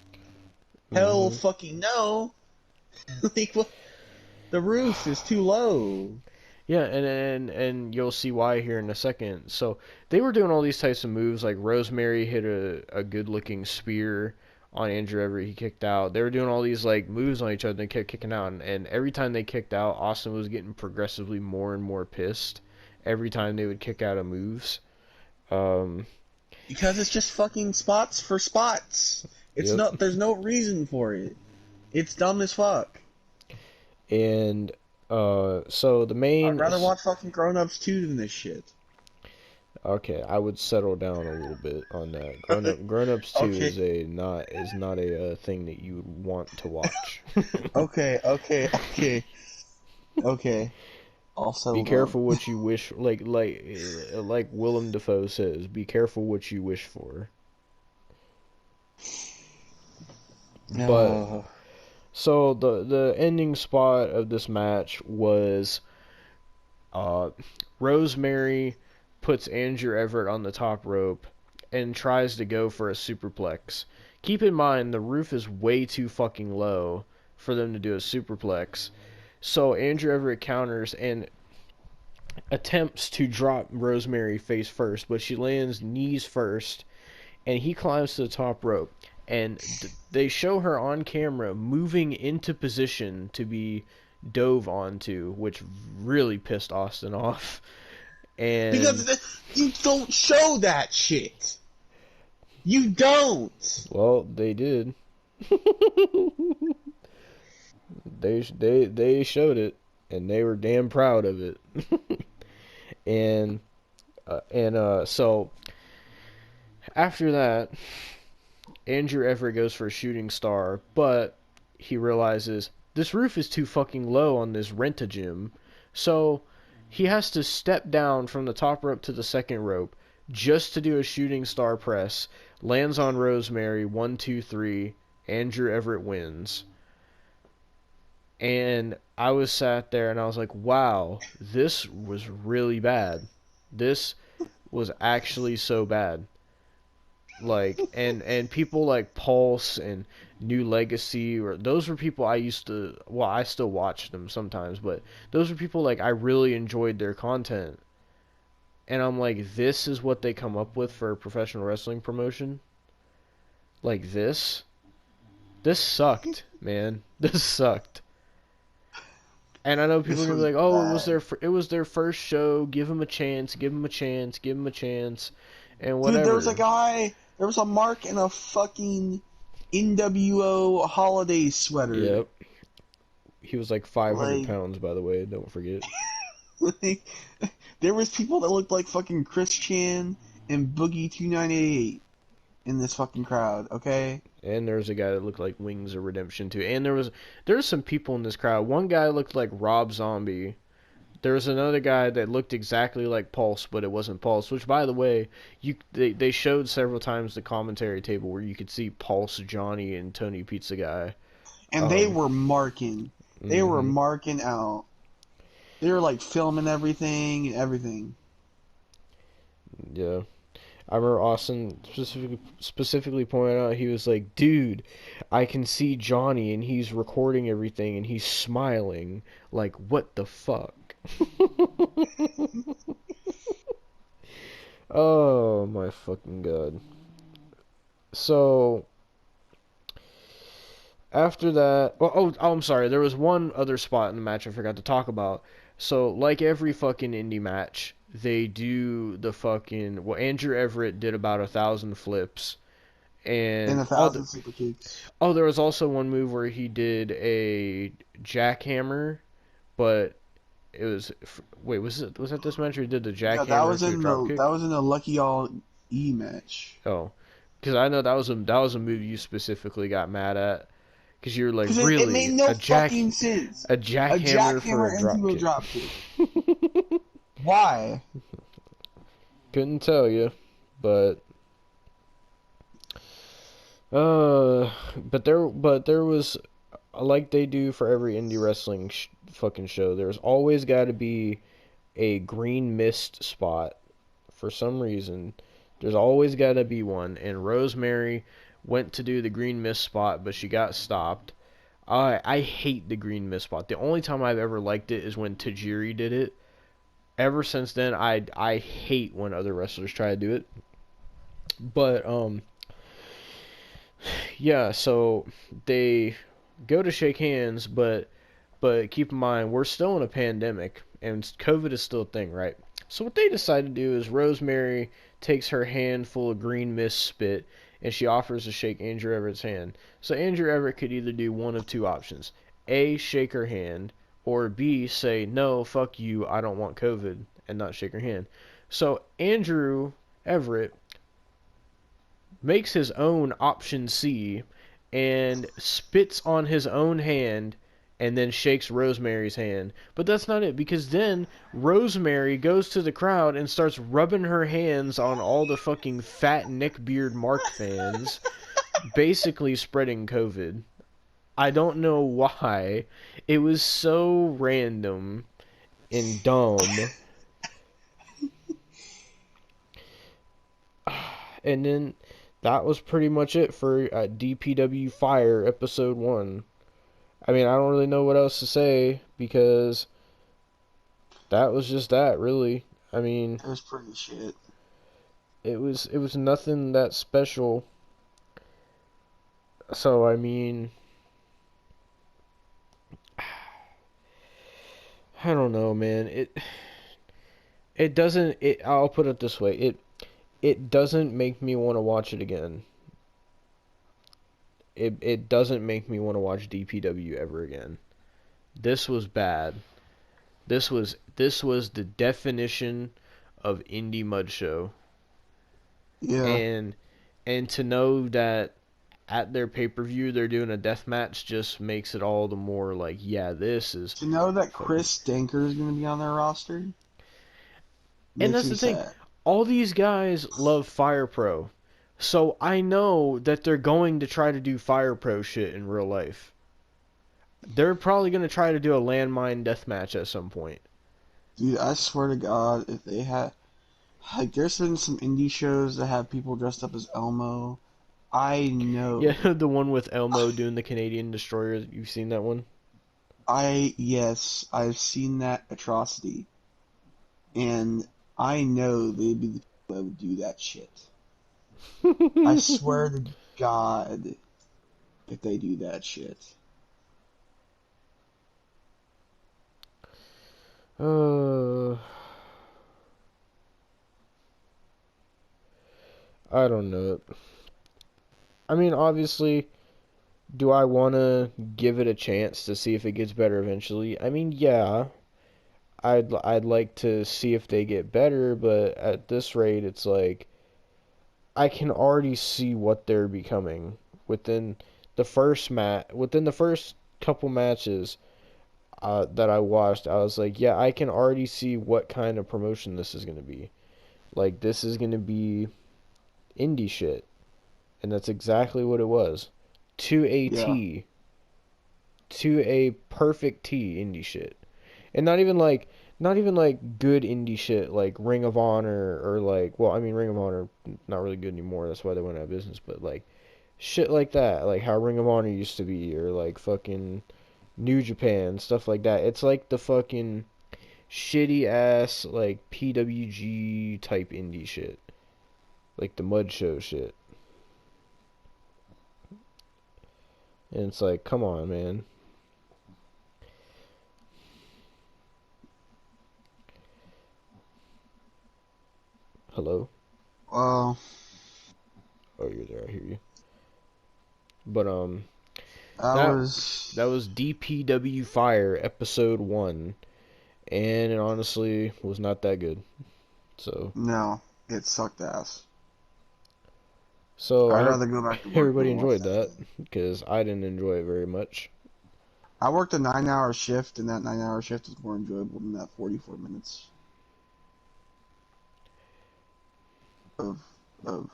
Hell, Hmm. fucking no! Like what? The roof is too low. Yeah, and you'll see why here in a second. So they were doing all these types of moves. Like Rosemary hit a good looking spear on Andrew Everett. He kicked out. They were doing all these like moves on each other. And they kept kicking out, and every time they kicked out, Austin was getting progressively more and more pissed. Every time they would kick out of moves. Um, Because it's just fucking spots for spots. It's yep. not. There's no reason for it. It's dumb as fuck. And so the I'd main. rather watch fucking Grown Ups 2 than this shit. Okay, I would settle down a little bit on that. Grown Ups 2 Okay, is not a thing that you would want to watch. okay. I'll Be settle down. careful what you wish, like Willem Dafoe says. Be careful what you wish for. But No. so the ending spot of this match was uh, Rosemary puts Andrew Everett on the top rope and tries to go for a superplex. Keep in mind the roof is way too fucking low for them to do a superplex. So Andrew Everett counters and attempts to drop Rosemary face first, but she lands knees first, and he climbs to the top rope. And they show her on camera moving into position to be dove onto, which really pissed Austin off. And You don't show that shit. You don't. well, they did. They showed it, and they were damn proud of it. and so after that, Andrew Everett goes for a shooting star, but he realizes this roof is too fucking low on this rent-a-gym, so he has to step down from the top rope to the second rope just to do a shooting star press. Lands on Rosemary, 1, 2, 3. Andrew Everett wins. And I was sat there and I was like, wow, this was really bad. This was actually so bad. Like and people like Pulse and New Legacy, or those were people I used to, well, I still watch them sometimes, but those were people like I really enjoyed their content. And I'm like, this is what they come up with for a professional wrestling promotion? Like this sucked, man. This sucked. And I know people This are gonna was be like, "Oh, bad. it was their first show. Give them a chance. Give them a chance. Give them a chance." And Dude, there was a whatever. guy, there was a mark in a fucking NWO holiday sweater. Yep. He was like 500 Like, pounds, by the way. Don't forget. like, there was people that looked like fucking Chris Chan and Boogie 2988 in this fucking crowd. Okay. And there was a guy that looked like Wings of Redemption too. And there was some people in this crowd. One guy looked like Rob Zombie. There was another guy that looked exactly like Pulse, but it wasn't Pulse. Which, by the way, they showed several times the commentary table where you could see Pulse, Johnny, and Tony Pizza Guy. And they Um, were marking. They were hmm marking out. They were like filming everything and everything. yeah. I remember Austin specifically pointed out, he was like, "Dude, I can see Johnny and he's recording everything and he's smiling. Like, what the fuck?" Oh my fucking god. So after that, I'm sorry. There was one other spot in the match I forgot to talk about. So, like every fucking indie match, they do the fucking. Well, Andrew Everett did about 1,000 flips, And and a thousand super kicks. there was also one move where he did a jackhammer, but it was wait, was that this match where he did the Yeah, that jackhammer was to a in drop the kick? that was in the Lucky All E match. Oh, because I know that was a move you specifically got mad at. Because you're like, Because it made really? no fucking sense. A A jackhammer for a jackhammer drop into a kick? drop kick. Why? Couldn't tell you, but but there was, like they do for every indie wrestling fucking show. There's always got to be a green mist spot for some reason. There's always got to be one, and Rosemary went to do the green mist spot, but she got stopped. I hate the green mist spot. The only time I've ever liked it is when Tajiri did it. Ever since then, I hate when other wrestlers try to do it. But yeah. So they go to shake hands, but keep in mind we're still in a pandemic and COVID is still a thing, right? So what they decide to do is Rosemary takes her hand full of green mist spit and she offers to shake Andrew Everett's hand. So Andrew Everett could either do one of two options: A, shake her hand, or B, say no, fuck you, I don't want COVID, and not shake her hand. So Andrew Everett makes his own option C and spits on his own hand and then shakes Rosemary's hand. But that's not it, because then Rosemary goes to the crowd and starts rubbing her hands on all the fucking fat neckbeard Mark fans, basically spreading COVID. I don't know why. It was so random and dumb. And then that was pretty much it for DPW Fire episode 1. I mean, I don't really know what else to say because that was just that, really. I mean, It was pretty shit. it was nothing that special. So, I mean, I don't know, man. It doesn't I'll put it this way. It doesn't make me want to watch it again. It doesn't make me want to watch DPW ever again. This was bad. This was the definition of indie mud show. Yeah. And to know that at their pay-per-view they're doing a death match just makes it all the more like, yeah, this is To know that fucking. Chris Stanker is going to be on their roster And makes that's me the thing. sad. All these guys love Fire Pro. So I know that they're going to try to do Fire Pro shit in real life. They're probably going to try to do a landmine death match at some point. Dude, I swear to God, if they had, like, there's been some indie shows that have people dressed up as Elmo. I Yeah, know. the one with Elmo doing the Canadian Destroyer. You've seen that one? Yes, I've seen that atrocity. And I know they'd be the people that would do that shit. I swear to God, if they do that shit. uh, I don't know. I mean, obviously, Do I want to give it a chance to see if it gets better eventually? I mean, yeah, I'd like to see if they get better, but at this rate, it's like I can already see what they're becoming within within the first couple matches that I watched. I was like, yeah, I can already see what kind of promotion this is gonna be. Like, this is gonna be indie shit, and that's exactly what it was. To a Yeah. T, to a perfect T, indie shit. And not even like good indie shit like Ring of Honor or like, well, I mean, Ring of Honor not really good anymore, that's why they went out of business, but like shit like that, like how Ring of Honor used to be, or like fucking New Japan, stuff like that. It's like the fucking shitty ass like PWG type indie shit, like the Mud Show shit. And it's like, come on, man. Hello? Well, Oh, you're there, I hear you. But I that was that was DPW Fire episode 1, and it honestly was not that good. So no, it sucked ass. so I I'd hope rather go back to work everybody than watch enjoyed that that, shit. because I didn't enjoy it very much. I worked a 9-hour shift, and that 9-hour shift is more enjoyable than that 44 minutes of of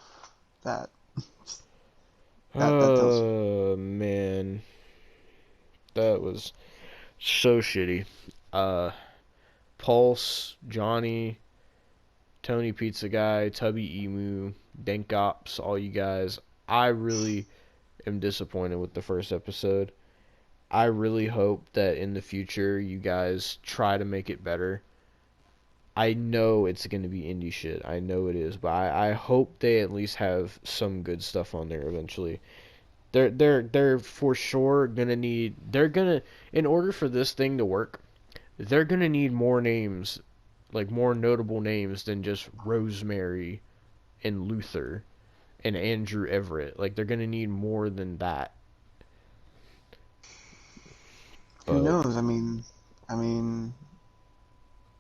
that. That tells you. Oh man, that was so shitty. Uh, Pulse, Johnny, Tony Pizza Guy, Tubby Emu, Dank Ops, all you guys. I really am disappointed with the first episode. I really hope that in the future you guys try to make it better. I know it's going to be indie shit. I know it is, but I hope they at least have some good stuff on there eventually. They're for sure gonna need. They're gonna, in order for this thing to work, they're gonna need more names, like more notable names than just Rosemary and Luther and Andrew Everett. Like, they're gonna need more than that. Who But knows? I mean,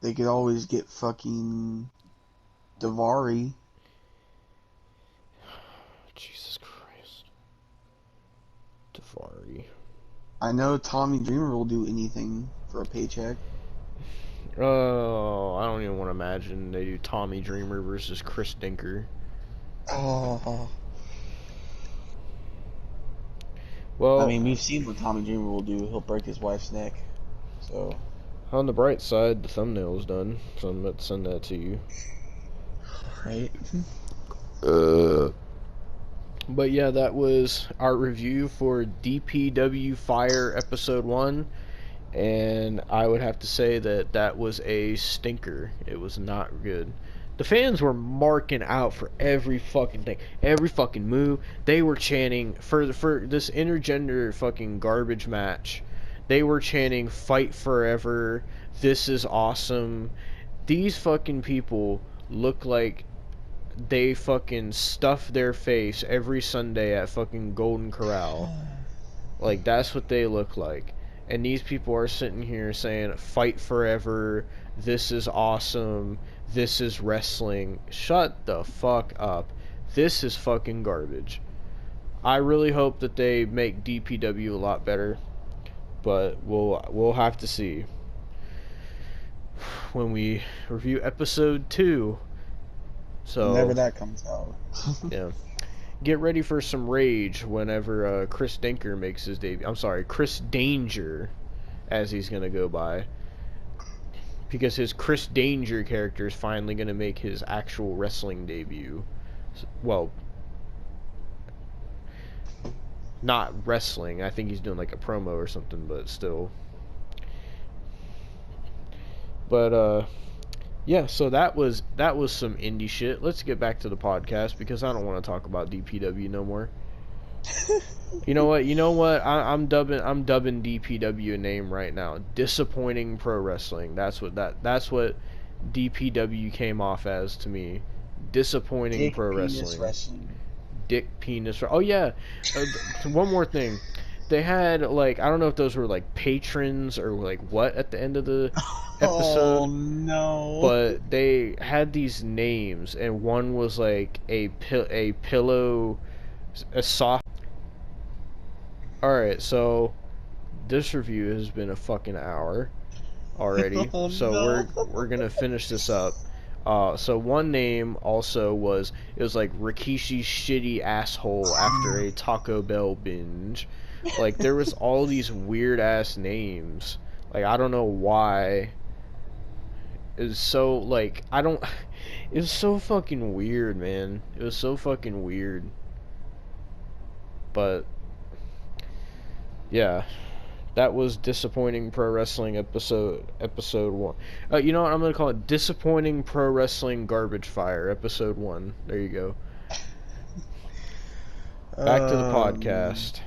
they could always get fucking Davari. Jesus Christ, Tafari. I know Tommy Dreamer will do anything for a paycheck. Oh, I don't even want to imagine they do Tommy Dreamer versus Chris Dinker. Oh. I Well, mean, we've seen what Tommy Dreamer will do. He'll break his wife's neck. So, on the bright side, the thumbnail is done, so I'm about to send that to you. right? Uh, but yeah, that was our review for DPW Fire Episode 1, and I would have to say that that was a stinker. It was not good. The fans were marking out for every fucking thing, every fucking move. They were chanting for this intergender fucking garbage match. They were chanting "Fight forever." This is awesome. These fucking people look like they fucking stuff their face every Sunday at fucking Golden Corral. Like, that's what they look like. And these people are sitting here saying, "Fight forever. This is awesome. This is wrestling." Shut the fuck up. This is fucking garbage. I really hope that they make DPW a lot better, but we'll have to see when we review episode 2. Whenever So, that comes out. yeah. Get ready for some rage whenever Chris Dinker makes his debut. I'm sorry, Chris Danger, as he's gonna go by, because his Chris Danger character is finally gonna make his actual wrestling debut. Well, not wrestling. I think he's doing like a promo or something, but still. But yeah. So that was some indie shit. Let's get back to the podcast because I don't want to talk about DPW no more. You know what? You know what? I'm dubbing DPW a name right now. Disappointing pro wrestling. That's what DPW came off as to me. Disappointing Dick pro penis wrestling. wrestling. Dick penis. Oh yeah. One more thing. they had like I don't know if those were like patrons or like what at the end of the Oh episode, no. but they had these names, and one was like a pillow, a soft. All right, so this review has been a fucking hour already, Oh so no. we're gonna finish this up. So one name also was it was like Rikishi's shitty asshole after a Taco Bell binge. Like there was all these weird ass names. Like I don't know why. It was so like I don't. It was so fucking weird, man. It was so fucking weird. But yeah, that was disappointing pro wrestling episode 1. You know what? I'm gonna call it disappointing pro wrestling garbage fire episode 1. There you go. Back to the Man. podcast.